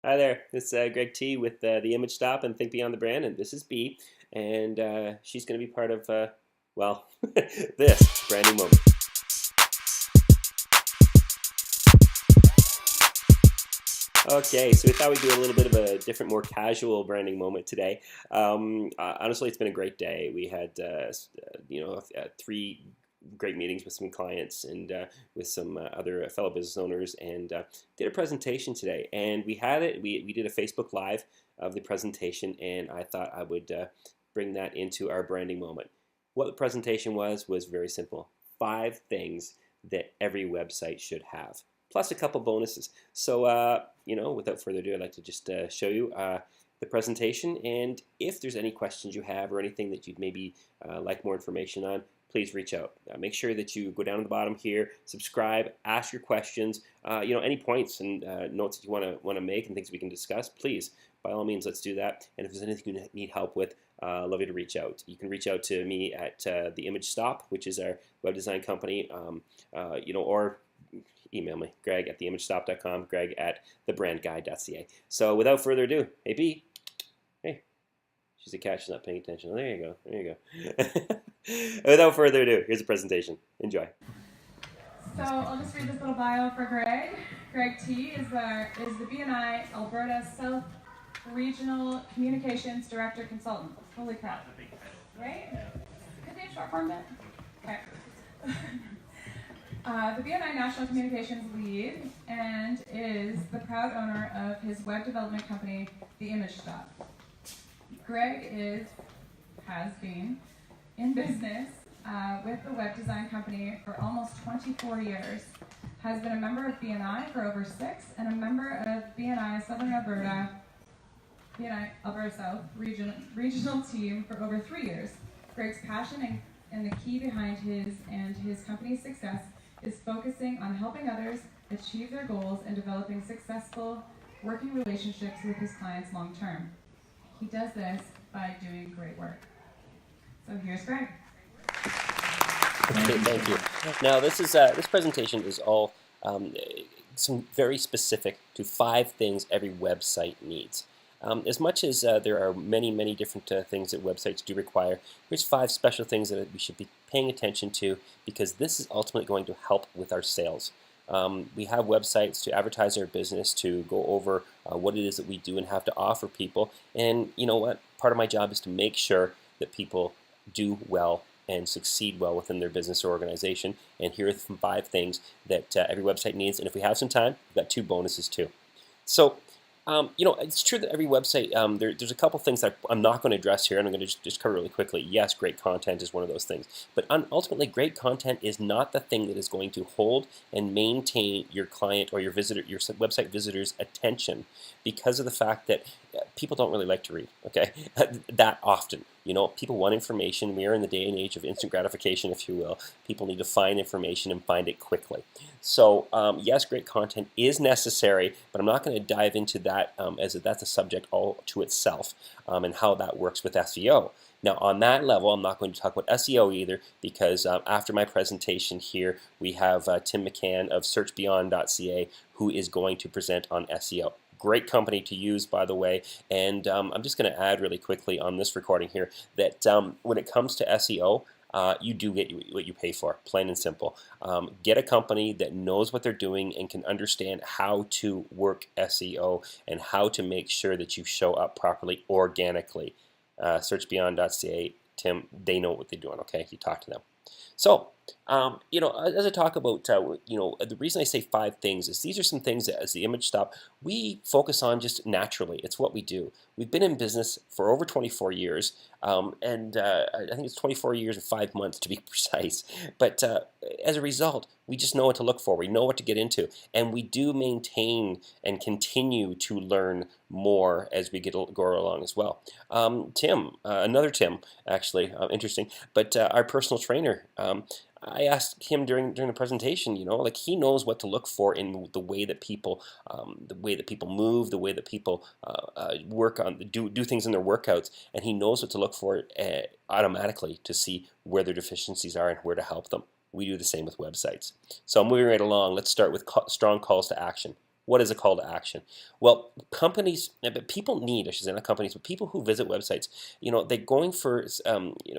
Hi there, it's Greg T with the Image Stop and Think Beyond the Brand, and this is B, and she's going to be part of, well, this branding moment. Okay, so we thought we'd do a little bit of a different, more casual branding moment today. Honestly, it's been a great day. We had, three great meetings with some clients and with some other fellow business owners, and did a presentation today. And we had it. We did a Facebook Live of the presentation, and I thought I would bring that into our branding moment. What the presentation was very simple. 5 things that every website should have, plus a couple bonuses. So, without further ado, I'd like to just show you the presentation. And if there's any questions you have or anything that you'd maybe like more information on, please reach out. Make sure that you go down to the bottom here, subscribe, ask your questions. Any points and notes that you want to make and things we can discuss, please, by all means, let's do that. And if there's anything you need help with, love you to reach out. You can reach out to me at the Image Stop, which is our web design company, or email me, Greg at theimagestop.com, Greg at thebrandguy.ca. So without further ado, hey B, hey, she's a cat, she's not paying attention. Oh, there you go, there you go. Without further ado, here's a presentation. Enjoy. So I'll just read this little bio for Greg. Greg T is the BNI Alberta South Regional Communications Director Consultant. Holy crap. Right? Could they have short form that? Okay. The BNI National Communications Lead and is the proud owner of his web development company, The Image Stop. Greg has been in business with the web design company for almost 24 years, has been a member of BNI for over 6, and a member of BNI Southern Alberta, BNI Alberta South regional team for over 3 years. Greg's passion and the key behind his company's success is focusing on helping others achieve their goals and developing successful working relationships with his clients long term. He does this by doing great work. So here's Greg. Okay, thank you. Now this presentation is all some very specific to 5 things every website needs. As much as there are many different things that websites do require, here's 5 special things that we should be paying attention to, because this is ultimately going to help with our sales. We have websites to advertise our business, to go over what it is that we do and have to offer people. And you know what? Part of my job is to make sure that people do well and succeed well within their business or organization. And here are the 5 things that every website needs. And if we have some time, we've got 2 bonuses too. So, it's true that every website, there's a couple things that I'm not going to address here, and I'm going to just cover really quickly. Yes, great content is one of those things. But ultimately, great content is not the thing that is going to hold and maintain your client or your website visitor's attention, because of the fact that people don't really like to read, okay, that often. People want information. We are in the day and age of instant gratification, if you will. People need to find information and find it quickly. So yes, great content is necessary, but I'm not going to dive into that as that's a subject all to itself, and how that works with SEO. Now, on that level, I'm not going to talk about SEO either, because after my presentation here, we have Tim McCann of searchbeyond.ca, who is going to present on SEO. Great company to use, by the way. And I'm just going to add really quickly on this recording here that when it comes to SEO, you do get what you pay for, plain and simple. Get a company that knows what they're doing and can understand how to work SEO and how to make sure that you show up properly organically. Searchbeyond.ca, Tim, they know what they're doing, okay? You talk to them. So, as I talk about, the reason I say 5 things is these are some things that, as the Image Stop, we focus on just naturally. It's what we do. We've been in business for over 24 years, and I think it's 24 years and 5 months to be precise. But as a result, we just know what to look for. We know what to get into, and we do maintain and continue to learn more as we go along as well. Tim, another Tim, actually, interesting, but our personal trainer. I asked him during the presentation, like he knows what to look for in the way that people move, the way that people work on do things in their workouts, and he knows what to look for automatically to see where their deficiencies are and where to help them. We do the same with websites. So moving right along, let's start with strong calls to action. What is a call to action? Well, people need, I should say, not companies, but people who visit websites, they're going for,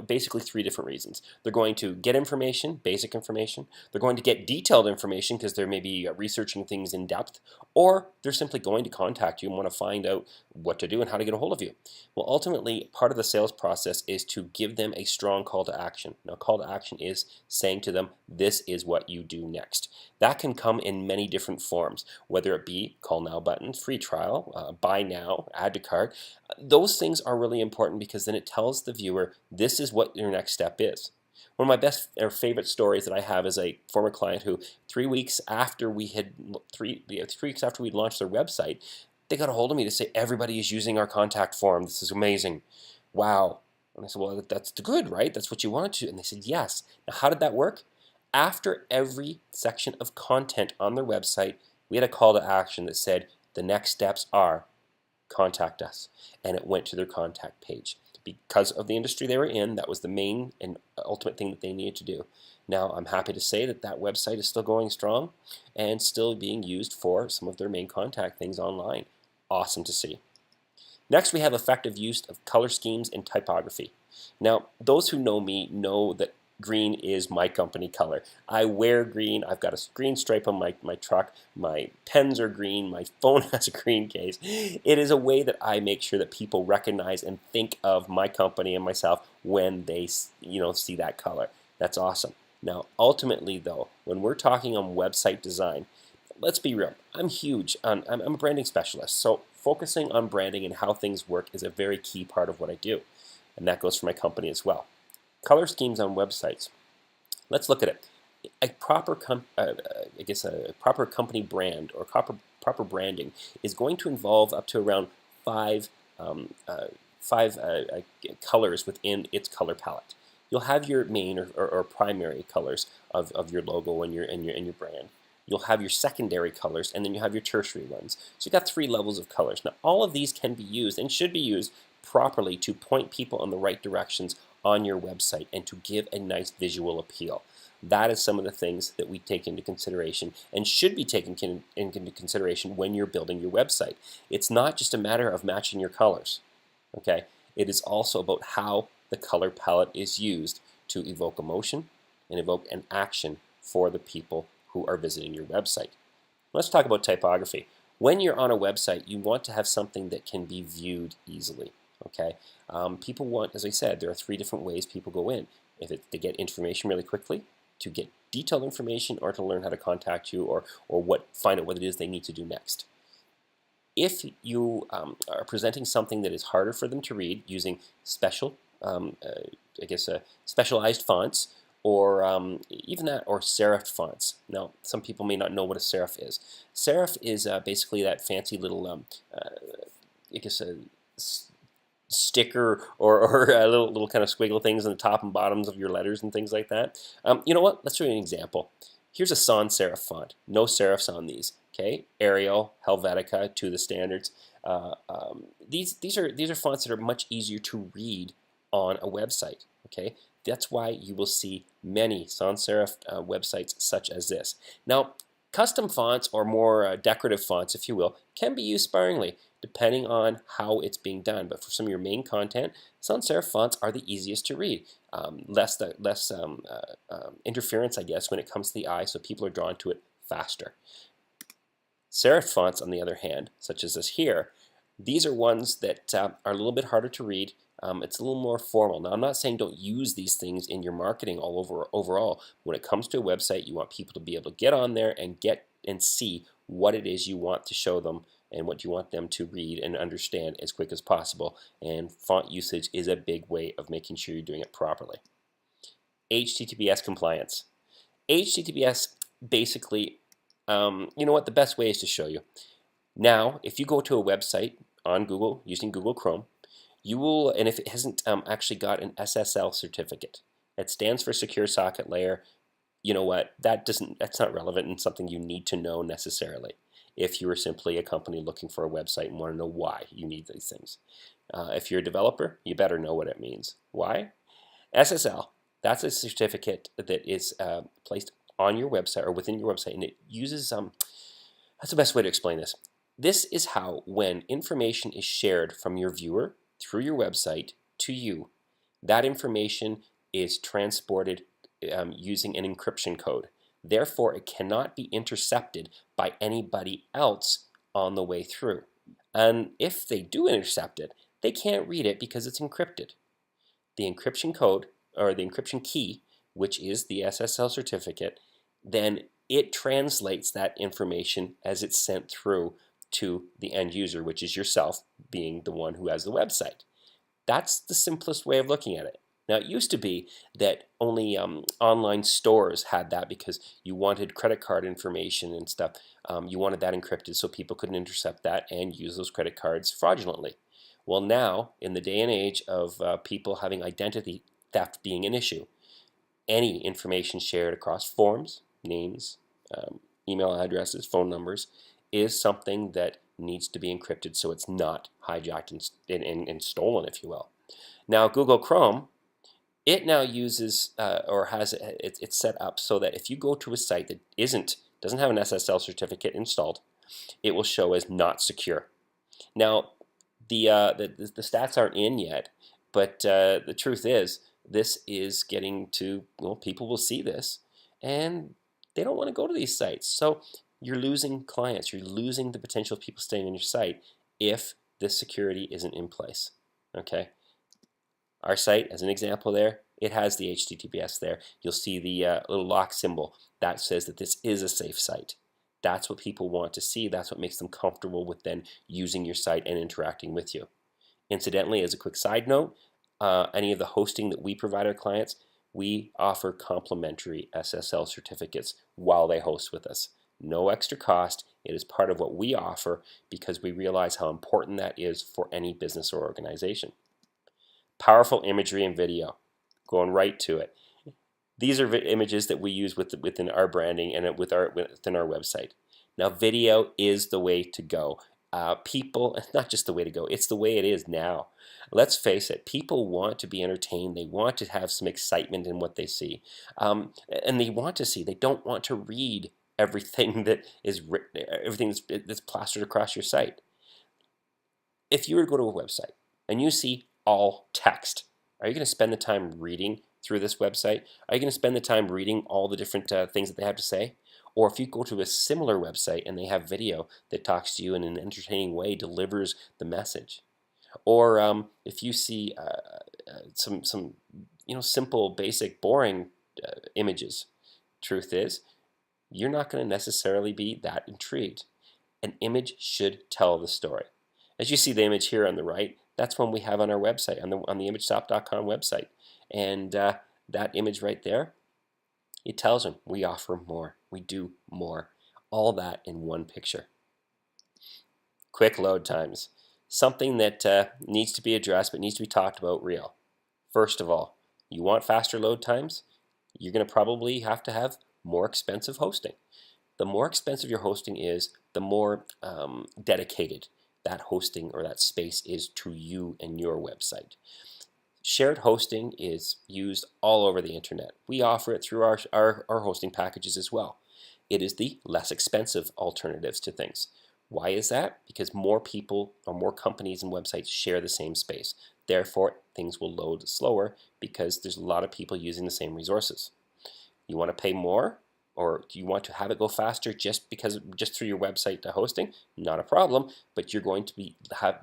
basically three different reasons. They're going to get information, basic information. They're going to get detailed information because they're maybe researching things in depth, or they're simply going to contact you and want to find out what to do and how to get a hold of you. Well, ultimately, part of the sales process is to give them a strong call to action. Now, call to action is saying to them, this is what you do next. That can come in many different forms, whether it be call now button, free trial, buy now, add to cart. Those things are really important because then it tells the viewer this is what your next step is. One of my best or favorite stories that I have is a former client who 3 weeks after we had 3 weeks after we launched their website, they got a hold of me to say everybody is using our contact form. This is amazing. Wow. And I said, well, that's good, right? That's what you wanted to. And they said, yes. Now, how did that work? After every section of content on their website, we had a call to action that said the next steps are contact us. And it went to their contact page. Because of the industry they were in, that was the main and ultimate thing that they needed to do. Now, I'm happy to say that that website is still going strong and still being used for some of their main contact things online. Awesome to see. Next, we have effective use of color schemes in typography. Now, those who know me know that green is my company color. I wear green. I've got a green stripe on my truck. My pens are green. My phone has a green case. It is a way that I make sure that people recognize and think of my company and myself when they see that color. That's awesome. Now, ultimately, though, when we're talking on website design, let's be real. I'm huge. I'm a branding specialist, so focusing on branding and how things work is a very key part of what I do, and that goes for my company as well. Color schemes on websites. Let's look at it. A proper, a proper company brand or proper branding is going to involve up to around five colors within its color palette. You'll have your main or primary colors of your logo and your brand. You'll have your secondary colors, and then you have your tertiary ones. So you've got 3 levels of colors. Now, all of these can be used and should be used properly to point people in the right directions on your website and to give a nice visual appeal. That is some of the things that we take into consideration and should be taken into consideration when you're building your website. It's not just a matter of matching your colors, okay? It is also about how the color palette is used to evoke emotion and evoke an action for the people who are visiting your website. Let's talk about typography. When you're on a website, you want to have something that can be viewed easily. Okay, people want, as I said, there are 3 different ways people go in. If it's to get information really quickly, to get detailed information, or to learn how to contact you, or find out what it is they need to do next. If you are presenting something that is harder for them to read using specialized fonts, or even that, or serif fonts. Now, some people may not know what a serif is. Serif is basically that fancy little, sticker or little kind of squiggle things on the top and bottoms of your letters and things like that. You know what? Let's show you an example. Here's a sans serif font. No serifs on these. Okay, Arial, Helvetica, to the standards. These are fonts that are much easier to read on a website. Okay, that's why you will see many sans serif websites such as this. Now, custom fonts, or more decorative fonts, if you will, can be used sparingly depending on how it's being done. But for some of your main content, sans serif fonts are the easiest to read. Less interference, I guess, when it comes to the eye, so people are drawn to it faster. Serif fonts, on the other hand, such as this here, these are ones that are a little bit harder to read. It's a little more formal. Now, I'm not saying don't use these things in your marketing overall. When it comes to a website, you want people to be able to get on there and see what it is you want to show them and what you want them to read and understand as quick as possible. And font usage is a big way of making sure you're doing it properly. HTTPS compliance. HTTPS basically, you know what, the best way is to show you. Now, if you go to a website on Google using Google Chrome, you will, and if it hasn't actually got an SSL certificate, it stands for Secure Socket Layer. You know what? That's not relevant and something you need to know necessarily. If you are simply a company looking for a website and want to know why you need these things. If you're a developer, you better know what it means. Why? SSL. That's a certificate that is placed on your website or within your website, and it uses That's the best way to explain this. This is how, when information is shared from your viewer through your website to you, that information is transported using an encryption code. Therefore, it cannot be intercepted by anybody else on the way through. And if they do intercept it, they can't read it because it's encrypted. The encryption code, or the encryption key, which is the SSL certificate, then it translates that information as it's sent through to the end user, which is yourself, being the one who has the website. That's the simplest way of looking at it. Now, it used to be that only online stores had that because you wanted credit card information and stuff. You wanted that encrypted so people couldn't intercept that and use those credit cards fraudulently. Well, now, in the day and age of people having identity theft being an issue, any information shared across forms, names, email addresses, phone numbers, is something that needs to be encrypted so it's not hijacked and stolen, if you will. Now, Google Chrome, it now uses or has it's set up so that if you go to a site that doesn't have an SSL certificate installed, it will show as not secure. Now, the stats aren't in yet, but the truth is, this is getting to, well, people will see this, and they don't want to go to these sites. So you're losing clients. You're losing the potential of people staying on your site if this security isn't in place. Okay. Our site, as an example there, it has the HTTPS there. You'll see the little lock symbol. That says that this is a safe site. That's what people want to see. That's what makes them comfortable with then using your site and interacting with you. Incidentally, as a quick side note, any of the hosting that we provide our clients, we offer complimentary SSL certificates while they host with us. No extra cost. It is part of what we offer because we realize how important that is for any business or organization. Powerful imagery and video. Going right to it. These are images that we use within our branding and within our website. Now, video is the way to go. People, not just the way to go, it's the way it is now. Let's face it, people want to be entertained. They want to have some excitement in what they see. And they want to see, they don't want to read everything that is written, everything that's plastered across your site. If you were to go to a website and you see all text, are you going to spend the time reading through this website? Are you going to spend the time reading all the different things that they have to say? Or if you go to a similar website and they have video that talks to you in an entertaining way, delivers the message. Or if you see some simple, basic, boring images, truth is, you're not going to necessarily be that intrigued. An image should tell the story. As you see the image here on the right, that's one we have on our website, on the imagestop.com website. And that image right there, it tells them we offer more, we do more. All that in one picture. Quick load times. Something that needs to be addressed but needs to be talked about real. First of all, you want faster load times? You're going to probably have to have more expensive hosting. The more expensive your hosting is, the more dedicated that hosting or that space is to you and your website. Shared hosting is used all over the internet. We offer it through our hosting packages as well. It is the less expensive alternatives to things. Why is that? Because more people or more companies and websites share the same space. Therefore, things will load slower because there's a lot of people using the same resources. You want to pay more? Or do you want to have it go faster just through your website hosting? Not a problem, but you're going to be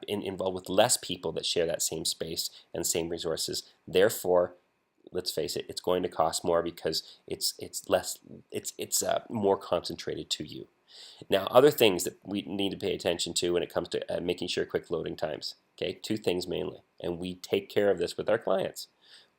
involved with less people that share that same space and same resources. Therefore, let's face it, it's going to cost more because it's more concentrated to you. Now, other things that we need to pay attention to when it comes to making sure quick loading times. Okay, two things mainly, and we take care of this with our clients.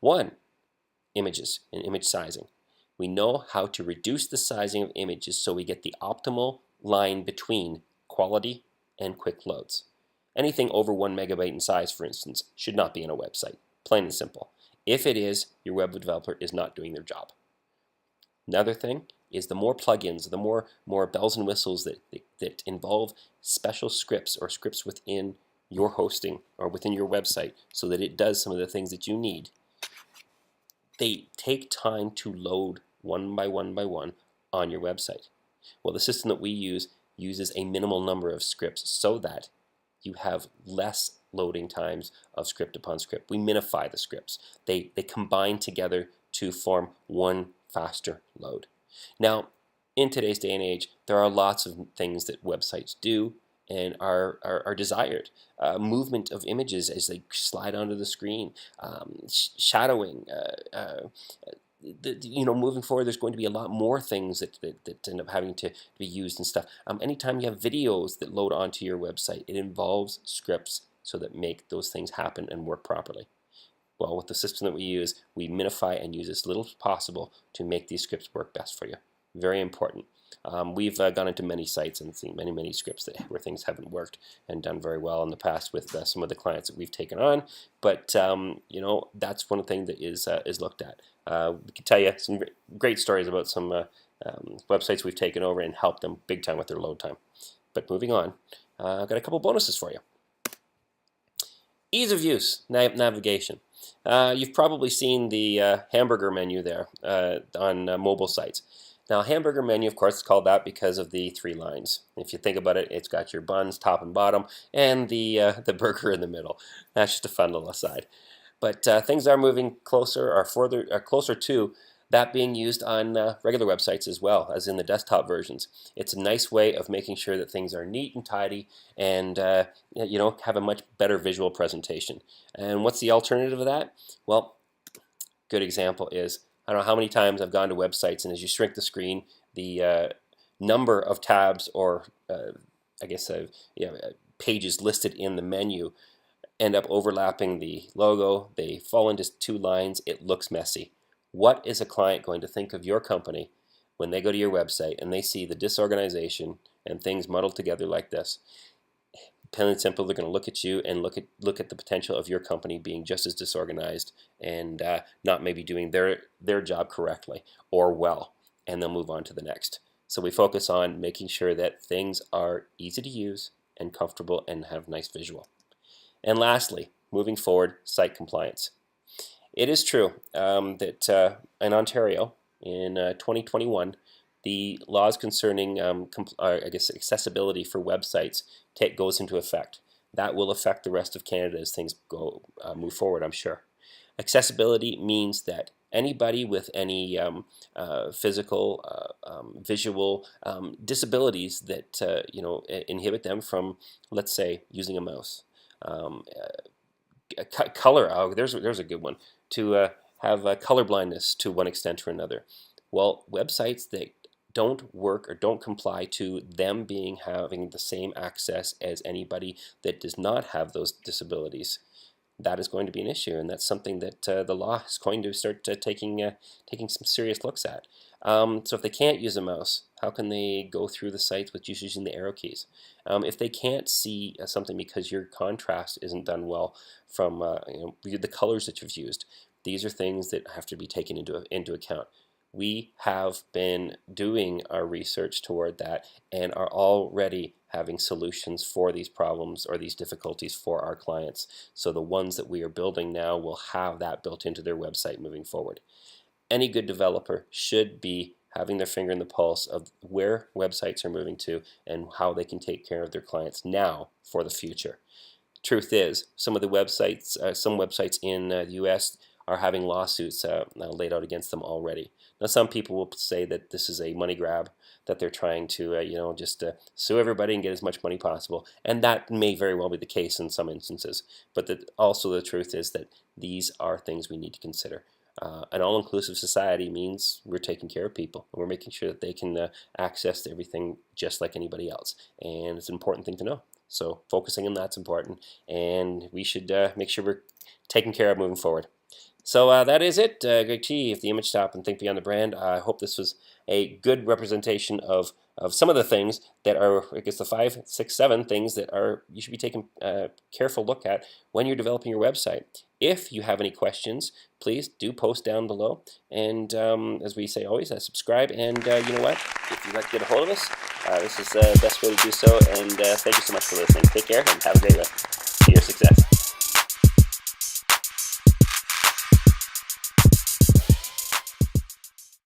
One, images and image sizing. We know how to reduce the sizing of images so we get the optimal line between quality and quick loads. Anything over 1 megabyte in size, for instance, should not be in a website. Plain and simple. If it is, your web developer is not doing their job. Another thing is the more plugins, the more bells and whistles that involve special scripts or scripts within your hosting or within your website so that it does some of the things that you need. They take time to load one by one by one on your website. Well, the system that we use uses a minimal number of scripts so that you have less loading times of script upon script. We minify the scripts. They combine together to form one faster load. Now, in today's day and age, there are lots of things that websites do and are desired. Movement of images as they slide onto the screen, shadowing, moving forward, there's going to be a lot more things that end up having to be used and stuff. Anytime you have videos that load onto your website, it involves scripts so that make those things happen and work properly. Well, with the system that we use, we minify and use as little as possible to make these scripts work best for you. Very important. We've gone into many sites and seen many scripts where things haven't worked and done very well in the past with some of the clients that we've taken on. But that's one thing that is looked at. We can tell you some great stories about some websites we've taken over and helped them big time with their load time. But moving on, I've got a couple bonuses for you. Ease of use, navigation. You've probably seen the hamburger menu there on mobile sites. Now, hamburger menu, of course, is called that because of the 3 lines. If you think about it, it's got your buns, top and bottom, and the burger in the middle. That's just a fun little aside. But things are moving closer to that being used on regular websites as well as in the desktop versions. It's a nice way of making sure that things are neat and tidy and have a much better visual presentation. And what's the alternative of that? Well, good example is, I don't know how many times I've gone to websites, and as you shrink the screen, the number of tabs or pages listed in the menu end up overlapping the logo. They fall into 2 lines. It looks messy. What is a client going to think of your company when they go to your website and they see the disorganization and things muddled together like this? Plain and simple, they're going to look at you and look at the potential of your company being just as disorganized and not maybe doing their job correctly or well, and they'll move on to the next. So we focus on making sure that things are easy to use and comfortable and have nice visual. And lastly, moving forward, site compliance. It is true that in Ontario in 2021, the laws concerning accessibility for websites goes into effect. That will affect the rest of Canada as things move forward, I'm sure. Accessibility means that anybody with any physical, visual disabilities that inhibit them from, let's say, using a mouse. Color, there's a good one, to have color blindness to one extent or another. Well, websites that don't work or don't comply to them having the same access as anybody that does not have those disabilities, that is going to be an issue, and that's something that the law is going to start taking some serious looks at. So if they can't use a mouse, how can they go through the sites with just using the arrow keys? If they can't see something because your contrast isn't done well from the colors that you've used, these are things that have to be taken into account. We have been doing our research toward that and are already having solutions for these problems or these difficulties for our clients. So the ones that we are building now will have that built into their website moving forward. Any good developer should be having their finger in the pulse of where websites are moving to and how they can take care of their clients now for the future. Truth is, some websites in the US are having lawsuits laid out against them already. Now, some people will say that this is a money grab, that they're trying to, just sue everybody and get as much money possible, and that may very well be the case in some instances. But also the truth is that these are things we need to consider. An all-inclusive society means we're taking care of people, and we're making sure that they can access everything just like anybody else, and it's an important thing to know. So focusing on that's important, and we should make sure we're taken care of moving forward. So that is it. Greg T of the Image Shop and Think Beyond the Brand. I hope this was a good representation of some of the things that are, I guess, the 5, 6, 7 things that you should be taking a careful look at when you're developing your website. If you have any questions, please do post down below. And as we say always, subscribe. And you know what? If you'd like to get a hold of us, this is the best way to do so. And thank you so much for listening. Take care and have a great one. To your success.